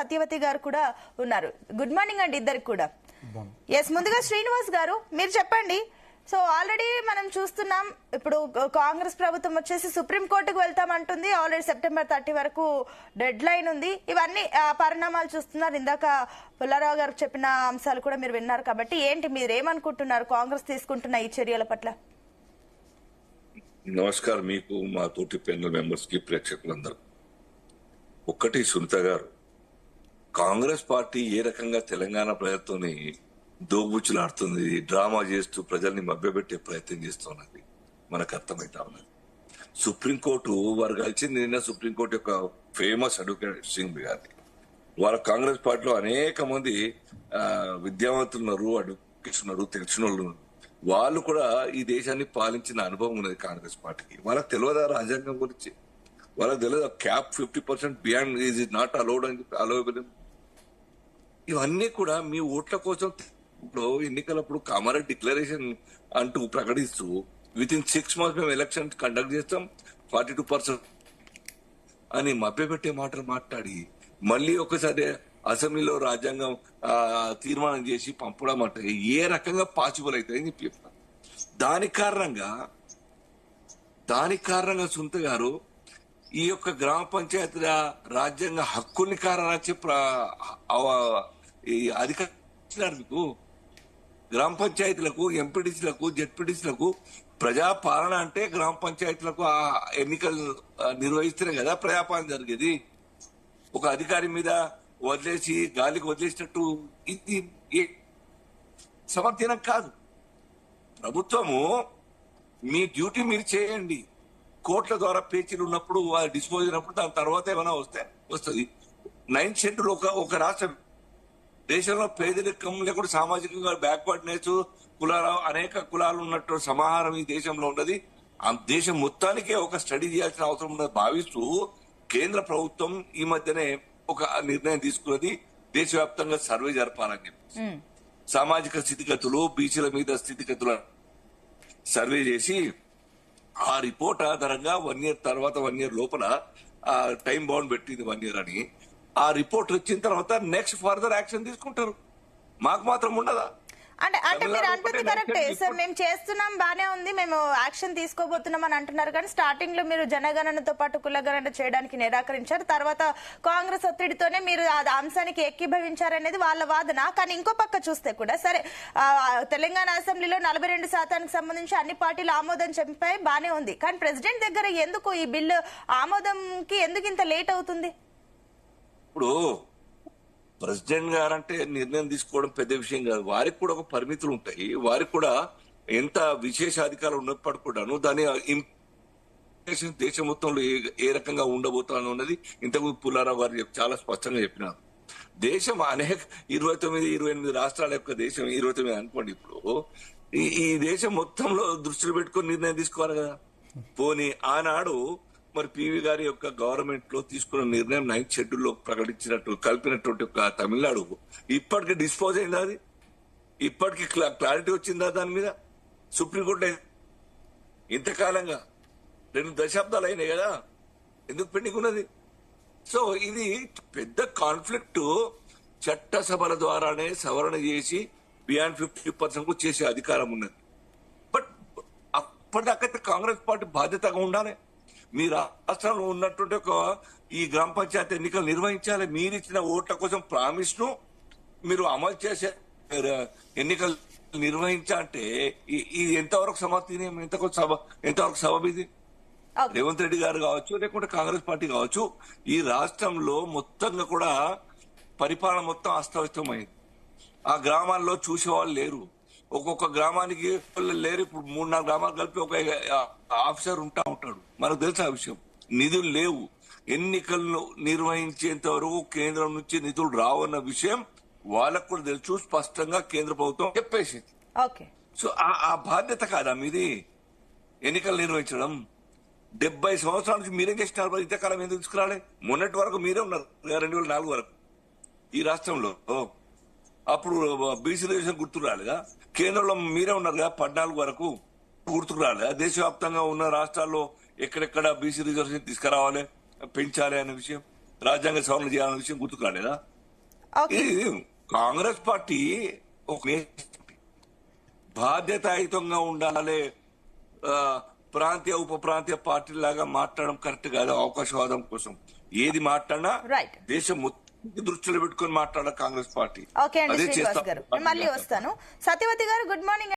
సత్యవతి గారు కూడా ఉన్నారు. గుడ్ మార్నింగ్ అండి ఇద్దరికి కూడా. ఎస్, ముందుగా శ్రీనివాస్ గారు మీరు చెప్పండి. సో ఆల్రెడీ మనం చూస్తున్నాం, ఇప్పుడు కాంగ్రెస్ ప్రభుత్వం వచ్చేసి సుప్రీంకోర్టుకు వెళ్తామంటుంది. ఆల్రెడీ సెప్టెంబర్ 30 వరకు డెడ్ లైన్ ఉంది. ఇవన్నీ పరిణామాలు చూస్తున్నారు. ఇందాక పుల్లారావు గారు చెప్పిన అంశాలు కూడా మీరు విన్నారు. కాబట్టి ఏంటి, మీరు ఏమనుకుంటున్నారు కాంగ్రెస్ తీసుకుంటున్న ఈ చర్యల పట్ల? నమస్కారం మీకు, మా తోటి ప్యానల్ మెంబర్స్ కి, ప్రేక్షకులందరూ. ఒక్కటి సునీత గారు, కాంగ్రెస్ పార్టీ ఏ రకంగా తెలంగాణ ప్రజలతోని దోబుచ్చులాడుతుంది, డ్రామా చేస్తూ ప్రజల్ని మభ్యపెట్టే ప్రయత్నం చేస్తున్నది మనకు అర్థమైతా ఉన్నది. సుప్రీంకోర్టు వారు కలిసింది నిన్న సుప్రీంకోర్టు యొక్క ఫేమస్ అడ్వకేట్ సింగ్ గారిని. వాళ్ళ కాంగ్రెస్ పార్టీలో అనేక మంది విద్యావంతులు ఉన్నారు, అడ్వకేట్స్ ఉన్నారు, తెలిసిన వాళ్ళు. వాళ్ళు కూడా ఈ దేశాన్ని పాలించిన అనుభవం ఉన్నది కాంగ్రెస్ పార్టీకి. వాళ్ళకి తెలియదా రాజ్యాంగం గురించి? వాళ్ళకి తెలియదు cap 50% beyond is not allowed అని చెప్పి అలౌబుల్. ఇవన్నీ కూడా మీ ఓట్ల కోసం ఎన్నికలప్పుడు కామారెడ్డి డిక్లరేషన్ అంటూ ప్రకటిస్తూ విత్ ఇన్ 6 months మేము ఎలక్షన్ కండక్ట్ చేస్తాం 42% అని మభ్యపెట్టే మాటలు మాట్లాడి మళ్ళీ ఒకసారి అసెంబ్లీలో రాజ్యాంగం తీర్మానం చేసి పంపడం అంటే ఏ రకంగా పాసిబుల్ అవుతాయని చెప్పి చెప్తాను. దాని కారణంగా సునీత గారు ఈ యొక్క గ్రామ పంచాయతీల రాజ్యాంగ హక్కుల్ని కారణాచి అధికారులు మీకు గ్రామ పంచాయతీలకు, ఎంపీటీసీలకు, జెడ్పీటీసీలకు ప్రజాపాలన అంటే గ్రామ పంచాయతీలకు ఆ ఎన్నికలు నిర్వహిస్తేనే కదా ప్రజాపాలన జరిగేది. ఒక అధికారి మీద వదిలేసి గాలికి వదిలేసినట్టు ఇది సమర్థనం కాదు. ప్రభుత్వము మీ డ్యూటీ మీరు చేయండి. కోర్టుల ద్వారా పేచీలు ఉన్నప్పుడు డిస్పోజ్ అయినప్పుడు దాని తర్వాత ఏమైనా వస్తుంది. 9th షెడ్యూల్ ఒక రాష్ట్రం దేశంలో పేదరికం లేకుండా సామాజికంగా బ్యాక్వర్డ్నెస్ అనేక కులాలు ఉన్నట్టు సమాహారం ఈ దేశంలో ఉన్నది. ఆ దేశం మొత్తానికే ఒక స్టడీ చేయాల్సిన అవసరం ఉన్నది భావిస్తూ కేంద్ర ప్రభుత్వం ఈ మధ్యనే ఒక నిర్ణయం తీసుకున్నది, దేశవ్యాప్తంగా సర్వే జరపాలని చెప్పి. సామాజిక స్థితిగతులు, బీసీల మీద స్థితిగతుల సర్వే చేసి ఆ రిపోర్ట్ ఆధారంగా 1 year తర్వాత 1 year లోపల టైం బౌండ్ పెట్టింది 1 year అని. ఆ రిపోర్ట్ వచ్చిన తర్వాత నెక్స్ట్ ఫర్దర్ యాక్షన్ తీసుకుంటారు. మాకు మాత్రం ఉండదా? అంటే మీరు అంటుంది కరెక్టే సార్, మేము చేస్తున్నాం బానే ఉంది, మేము యాక్షన్ తీసుకోబోతున్నాం అని అంటున్నారు. కానీ స్టార్టింగ్ లో మీరు జనగణనతో పాటు కులగణన చేయడానికి నిరాకరించారు. తర్వాత కాంగ్రెస్ ఒత్తిడితోనే మీరు ఆ అంశానికి ఏకీభవించారనేది వాళ్ళ వాదన. కానీ ఇంకో పక్క చూస్తే కూడా సరే, తెలంగాణ అసెంబ్లీలో 42% సంబంధించి అన్ని పార్టీలు ఆమోదం చెప్పాయి, బానే ఉంది. కానీ ప్రెసిడెంట్ దగ్గర ఎందుకు ఈ బిల్లు ఆమోదంకి ఎందుకు ఇంత లేట్ అవుతుంది? ఇప్పుడు ప్రెసిడెంట్ గారంటే నిర్ణయం తీసుకోవడం పెద్ద విషయం కాదు. వారికి కూడా ఒక పరిమితులు ఉంటాయి. వారికి కూడా ఎంత విశేషాధికారులు ఉన్నప్పటికీ కూడాను దాని దేశం మొత్తంలో ఏ రకంగా ఉండబోతాను అన్నది ఇంతకుముందు పుల్లారావు గారు చాలా స్పష్టంగా చెప్పినారు. దేశం అనేక 29-28 రాష్ట్రాల యొక్క దేశం 29 అనుకోండి. ఇప్పుడు ఈ దేశం మొత్తంలో దృష్టిలో పెట్టుకొని నిర్ణయం తీసుకోవాలి కదా. పోనీ ఆనాడు మరి పివి గారి యొక్క గవర్నమెంట్ లో తీసుకున్న నిర్ణయం 9th షెడ్యూల్ లో ప్రకటించినట్టు కలిపినటువంటి ఒక తమిళనాడు ఇప్పటికి డిస్పోజ్ అయిందా? అది ఇప్పటికి క్లారిటీ వచ్చిందా దాని మీద? సుప్రీంకోర్టు ఇంతకాలంగా 2 దశాబ్దాలు అయినాయి కదా, ఎందుకు పెండింగ్ ఉన్నది? సో ఇది పెద్ద కాన్ఫ్లిక్ట్. చట్టసభల ద్వారానే సవరణ చేసి బియాండ్ 50% కు చేసే అధికారం ఉన్నది. బట్ అప్పటిదాకైతే కాంగ్రెస్ పార్టీ బాధ్యతగా ఉండాలి. మీ రాష్ట్రంలో ఉన్నటువంటి ఒక ఈ గ్రామ పంచాయతీ ఎన్నికలు నిర్వహించాలి. మీరు ఇచ్చిన ఓట్ల కోసం ప్రామిస్ ను మీరు అమలు చేసే ఎన్నికలు నిర్వహించాలంటే ఇది ఎంతవరకు సమర్థనీయం, ఎంతవరకు సబబు? ఇది రేవంత్ రెడ్డి గారు కావచ్చు, లేకుంటే కాంగ్రెస్ పార్టీ కావచ్చు, ఈ రాష్ట్రంలో మొత్తంగా కూడా పరిపాలన మొత్తం అస్తవ్యస్తమైంది. ఆ గ్రామాల్లో చూసేవాళ్ళు లేరు. ఒక్కొక్క గ్రామానికి లేరు. ఇప్పుడు 3-4 గ్రామాలు కలిపి ఒక ఆఫీసర్ ఉంటాడు. మనకు తెలుసు ఆ విషయం. నిధులు లేవు. ఎన్నికలను నిర్వహించేంత వరకు కేంద్రం నుంచి నిధులు రావన్న విషయం వాళ్ళకు కూడా తెలుసు. స్పష్టంగా కేంద్ర ప్రభుత్వం చెప్పేసింది. సో ఆ బాధ్యత కాదా మీది ఎన్నికలు నిర్వహించడం? 70 సంవత్సరాల నుంచి మీరేం చేసినారు? ఇంతకాలం ఎందుకు తీసుకురాలే? మొన్నటి వరకు మీరే ఉన్నారు 2004 వరకు ఈ రాష్ట్రంలో. అప్పుడు బీసీ రిజర్వేషన్ గుర్తుకు రాలేదా? కేంద్రంలో మీరే ఉన్నారు కదా 14 వరకు, గుర్తుకు రాలేదా? దేశవ్యాప్తంగా ఉన్న రాష్ట్రాల్లో ఎక్కడెక్కడ బీసీ రిజర్వేషన్ తీసుకురావాలి, పెంచాలి అనే విషయం, రాజ్యాంగ సవరణ చేయాలనే విషయం గుర్తుకు రాలేదా? ఓకే. ఇది కాంగ్రెస్ పార్టీ ఒక బాధ్యతాయుతంగా ఉండాలి. ప్రాంతీయ ఉప ప్రాంతీయ పార్టీ లాగా మాట్లాడడం కరెక్ట్ కాదు. అవకాశవాదం కోసం ఏది మాట్లాడినా రైట్. దేశం మొత్తం దృష్టిలో పెట్టుకొని మాట్లాడాలి కాంగ్రెస్ పార్టీ. ఓకే అండి అదే శ్రీనివాస్ గారు, చేస్తాం. మళ్ళీ వస్తాను. సత్యవతి గారు, గుడ్ మార్నింగ్.